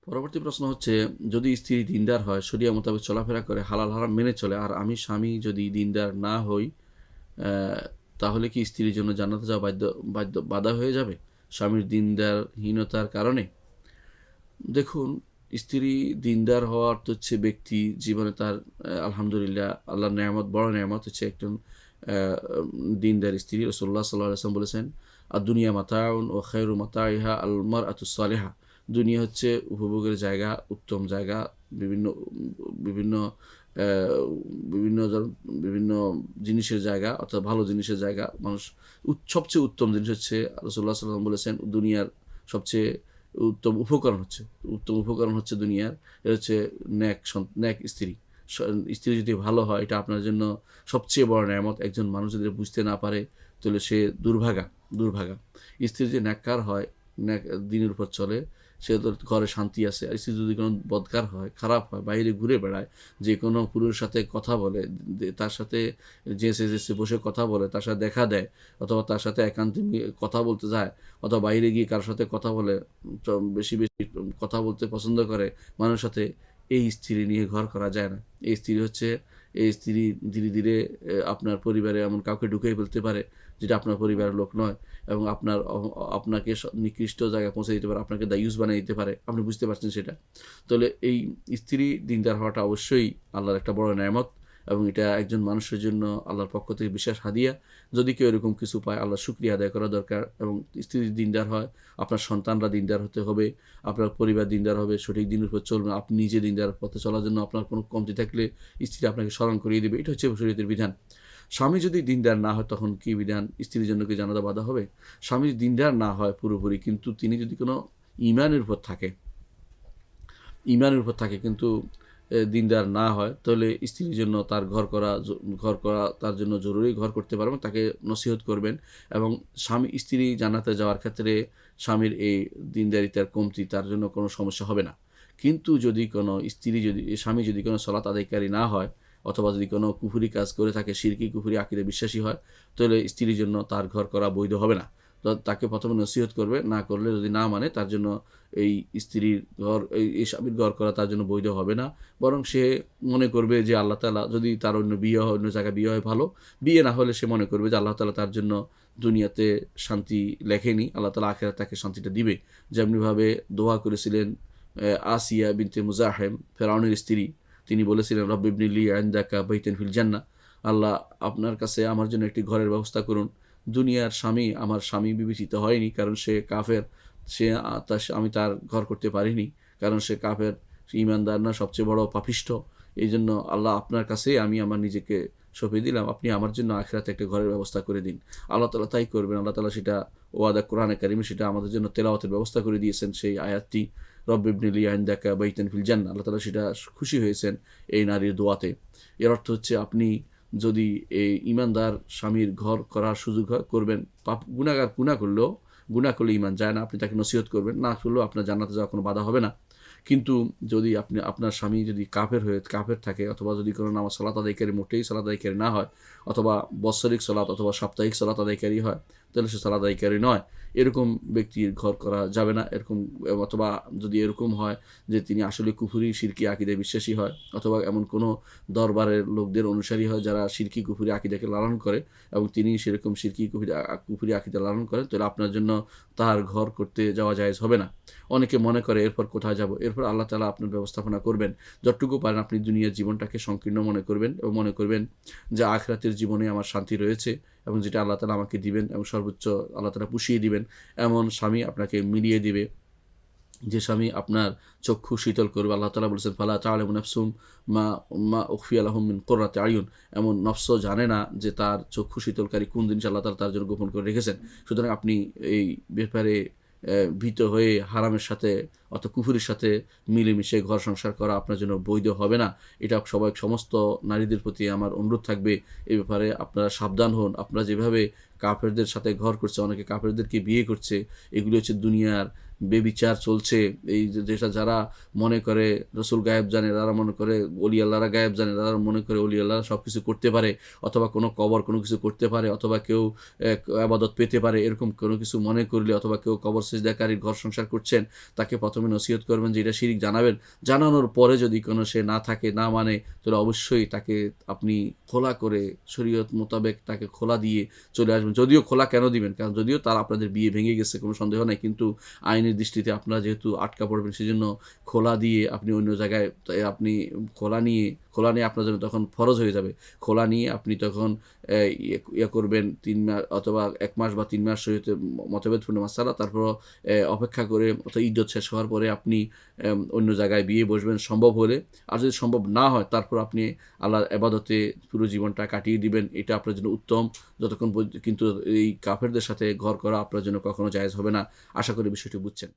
পরবর্তী প্রশ্ন হচ্ছে, যদি স্ত্রী দিনদার হয়, শরিয়া মোতাবেক চলাফেরা করে, হালাল হারাম মেনে চলে, আর আমি স্বামী যদি দিনদার না হই, তাহলে কি স্ত্রীর জন্য জান্নাতে যাওয়া বাধা হয়ে যাবে স্বামীর দিনদারহীনতার কারণে? দেখুন, স্ত্রী দিনদার হওয়া অর্থ হচ্ছে ব্যক্তি জীবনে তার আলহামদুলিল্লাহ আল্লাহর নেয়ামত, বড় নেয়ামত হচ্ছে একজন দিনদার স্ত্রী। রাসূলুল্লাহ সাল্লাল্লাহু আলাইহি ওয়াসাল্লাম বলেছেন, দুনিয়া মাতাউন ও খায়রু মাতাইহা আল মারআতুস সালিহা। দুনিয়া হচ্ছে উপভোগের জায়গা, উত্তম জায়গা। বিভিন্ন বিভিন্ন আহ, বিভিন্ন বিভিন্ন জিনিসের জায়গা, অর্থাৎ ভালো জিনিসের জায়গা। মানুষ সবচেয়ে উত্তম জিনিস হচ্ছে, রাসূলুল্লাহ সাল্লাল্লাহু আলাইহি ওয়াসাল্লাম বলেছেন, দুনিয়ার সবচেয়ে উত্তম উপকরণ হচ্ছে দুনিয়ার, এটা হচ্ছে ন্যাক স্ত্রী। স্ত্রী যদি ভালো হয়, এটা আপনার জন্য সবচেয়ে বড় নেয়ামত। একজন মানুষ যদি বুঝতে না পারে, তাহলে সে দুর্ভাগা। স্ত্রী যদি ন্যাক্কার হয়, ন্যাক দিনের উপর চলে, সে তো ঘরে শান্তি আছে। আর স্ত্রী যদি কোনো বদকার হয়, খারাপ হয়, বাইরে ঘুরে বেড়ায়, যে কোনো পুরুষের সাথে কথা বলে, তার সাথে যে বসে কথা বলে, তার সাথে দেখা দেয়, অথবা তার সাথে একান্তে কথা বলতে যায়, অথবা বাইরে গিয়ে কারোর সাথে কথা বলে, বেশি বেশি কথা বলতে পছন্দ করে মানুষের সাথে, এই স্ত্রী নিয়ে ঘর করা যায় না। এই স্ত্রী ধীরে ধীরে আপনার পরিবারে এমন কাউকে ঢুকিয়ে ফেলতে পারে যেটা আপনার পরিবারের লোক নয়, এবং আপনাকে নিকৃষ্ট জায়গায় পৌঁছে দিতে পারে, আপনাকে দায়ুস বানিয়ে দিতে পারে। আপনি বুঝতে পারছেন সেটা? তাহলে এই স্ত্রী দিনদার হওয়াটা অবশ্যই আল্লাহর একটা বড় নেয়ামত, এবং এটা একজন মানুষের জন্য আল্লাহর পক্ষ থেকে বিশেষ হাদিয়া। যদি কেউ এরকম কিছু পায়, আল্লাহর শুকরিয়া আদায় করা দরকার। এবং স্ত্রী দিনদার হয়, আপনার সন্তানরা দিনদার হতে হবে, আপনার পরিবার দিনদার হবে, সঠিক দিনের উপর চলবে। আপনি নিজে দিনদার পথে চলার জন্য আপনার কোনো কমতি থাকলে স্ত্রী আপনাকে স্মরণ করিয়ে দেবে। এটা হচ্ছে শরীয়তের বিধান। স্বামী যদি দিনদার না হয়, তখন কি বিধান? স্ত্রীর জন্য কি জানাজা বাধা হবে? স্বামী যদি দিনদার না হয় পুরোপুরি, কিন্তু তিনি যদি কোনো ইমানের উপর থাকে, কিন্তু দিনদার না হয়, তাহলে স্ত্রীর জন্য তার ঘর করা তার জন্য জরুরি। ঘর করতে পারবেন, তাকে নসিহত করবেন। এবং স্ত্রী জান্নাতে যাওয়ার ক্ষেত্রে স্বামীর এই দিনদারিতার কমতি তার জন্য কোনো সমস্যা হবে না। কিন্তু যদি কোনো স্বামী যদি কোনো সলাত আদায়কারী না হয়, অথবা যদি কোনো কুফরি কাজ করে থাকে, শিরকি কুফরি আকীদায় বিশ্বাসী হয়, তাহলে স্ত্রীর জন্য তার ঘর করা বৈধ হবে না। তো তাকে প্রথমে নসিহত করবে, না করলে যদি না মানে, তার জন্য এই স্ত্রীর এই স্বামীর ঘর করা তার জন্য বৈধ হবে না। বরং সে মনে করবে যে আল্লাহ তাআলা, যদি তার অন্য জায়গায় বিয়ে হয় ভালো, বিয়ে না হলে সে মনে করবে যে আল্লাহ তাআলা তার জন্য দুনিয়াতে শান্তি লেখেনি, আল্লাহ তাআলা আখিরাতে তাকে শান্তিটা দিবে। যেমনিভাবে দোয়া করেছিলেন আসিয়া বিনতে মুজাহিম, ফেরাউনের স্ত্রী। তিনি বলেছিলেন, রব্বি ইবনি লি ইনদাকা বাইতান ফিল জান্নাহ, আল্লাহ আপনার কাছে আমার জন্য একটি ঘরের ব্যবস্থা করুন। দুনিয়ার স্বামী আমার স্বামী বিবেচিত হয়নি, কারণ সে কাফের। আমি তার ঘর করতে পারিনি, কারণ সে কাফের, সে ঈমানদার না, সবচেয়ে বড় পাপিষ্ঠ। এই জন্য আল্লাহ আপনার কাছে আমি আমার নিজেকে সঁপে দিলাম, আপনি আমার জন্য আখিরাতে একটা ঘরের ব্যবস্থা করে দিন। আল্লাহ তাআলা তাই করবেন। আল্লাহ তাআলা সেটা ওয়াদা কোরআনে কারিমে সেটা আমাদের জন্য তেলাওয়াতের ব্যবস্থা করে দিয়েছেন, সেই আয়াতটি, রব্বি ইবনি লি ইনদাকা বাইতান ফিল জান্নাহ। আল্লাহ তাআলা সেটা খুশি হয়েছেন এই নারীর দোয়াতে। এর অর্থ হচ্ছে, আপনি যদি এই ঈমানদার স্বামীর ঘর করার সুযোগ হয়, করবেন। গুনাহ করলে ঈমান যায় না, আপনি তাকে নসিহত করবেন, না করলেও আপনার জান্নাতে যাওয়ার কোনো বাধা হবে না। কিন্তু যদি আপনার স্বামী যদি কাফের থাকে, অথবা যদি কোনো নামাজ সালাত আদায়কারী, মোটেই সালাত আদায়কারী না হয়, অথবা বৎসরিক সালাত অথবা সাপ্তাহিক সালাত আদায়কারী হয়, তাহলে সে সালাত আদায়কারী নয়। এরকম ব্যক্তির ঘর করা যাবে না। অথবা যদি এরকম হয় যে তিনি আসলে কুফরি শিরকি আকীদায় বিশ্বাসী হয়, অথবা এমন কোনো দরবারের লোকদের অনুসারী হয় যারা শিরকি কুফরি আকীদাকে লালন করে, এবং তিনি সেরকম শিরকি কুফরি আকীদা লালন করেন, তাহলে আপনার জন্য তার ঘর করতে যাওয়া জায়েজ হবে না। অনেকে মনে করে এরপর কোথায় যাব, এরপর আল্লাহ তাআলা আপনার ব্যবস্থাপনা করবেন। যতটুকু পারেন আপনি দুনিয়ার জীবনটাকে সংকীর্ণ মনে করবেন, এবং মনে করবেন যে আখিরাতের জীবনে আমার শান্তি রয়েছে, এবং যেটা আল্লাহ তাআলা আমাকে দিবেন, এবং সর্বোচ্চ আল্লাহ তাআলা পুষিয়ে দিবেন, এমন স্বামী আপনাকে মিলিয়ে দিবে, যে স্বামী আপনার চক্ষু শীতল করবে। আল্লাহ তাআলা বলেছেন, ফালা তা'লামু নাফসুম মা মা উখফিয়া লাহুম মিন কুররাতি আয়ুন। এমন নফস জানে না যে তার চক্ষু শীতলকারী কোন জিনিস আল্লাহ তাআলা তার জন্য গোপন করে রেখেছেন। সুতরাং আপনি এই ব্যাপারে ভীত হয়ে হারামের সাথে অর্থাৎ কুফুরির সাথে মিলেমিশে ঘর সংসার করা আপনার জন্য বৈধ হবে না। এটা সমস্ত নারীদের প্রতি আমার অনুরোধ থাকবে, এই ব্যাপারে আপনারা সাবধান হন। আপনারা যেভাবে কাফেরদের সাথে ঘর করছে, অনেকে কাফেরদেরকে বিয়ে করছে, এগুলি হচ্ছে দুনিয়ার বেবিচার চলছে, এই যেটা যারা মনে করে রসুল গায়েব জানে, যারা মনে করে অলি আল্লাহরা গায়েব জানে, যারা মনে করে অলি আল্লাহরা সব কিছু করতে পারে, অথবা কোনো কবর কোনো কিছু করতে পারে, অথবা কেউ আবাদত পেতে পারে, এরকম কোনো কিছু মনে করলে, অথবা কেউ কবর সিজদাকারীর ঘর সংসার করছেন, তাকে প্রথমে নসিহত করবেন যে এটা শিরিক জানাবেন। জানানোর পরে যদি কোনো সে না থাকে, না মানে, তাহলে অবশ্যই তাকে আপনি খোলা করে শরীয়ত মোতাবেক তাকে খোলা দিয়ে চলে আসবেন। যদিও খোলা কেন দিবেন, কারণ যদিও তার আপনাদের বিয়ে ভেঙে গেছে, কোনো সন্দেহ নাই, কিন্তু আইনের দৃষ্টিতে আপনারা যেহেতু আটকা পড়বেন, সেজন্য খোলা দিয়ে আপনি অন্য জায়গায় আপনি খোলা নিয়ে আপনার জন্য তখন ফরজ হয়ে যাবে। খোলা নিয়ে আপনি তখন ইয়ে করবেন ৩ মাস অথবা ১ মাস বা ৩ মাস শরীয়তে মতভেদপূর্ণ মাসআলা, তারপর অপেক্ষা করে অথবা ইদ্যত শেষ হওয়ার পরে আপনি অন্য জায়গায় বিয়ে বসবেন সম্ভব হলে। আর যদি সম্ভব না হয়, তারপর আপনি আল্লাহর ইবাদতে পুরো জীবনটা কাটিয়ে দিবেন। এটা আপনার জন্য উত্তম। যতক্ষণ কিন্তু এই কাফেরদের সাথে ঘর করা আপনার জন্য কখনো জায়েজ হবে না। আশা করি বিষয়টি বুঝছেন।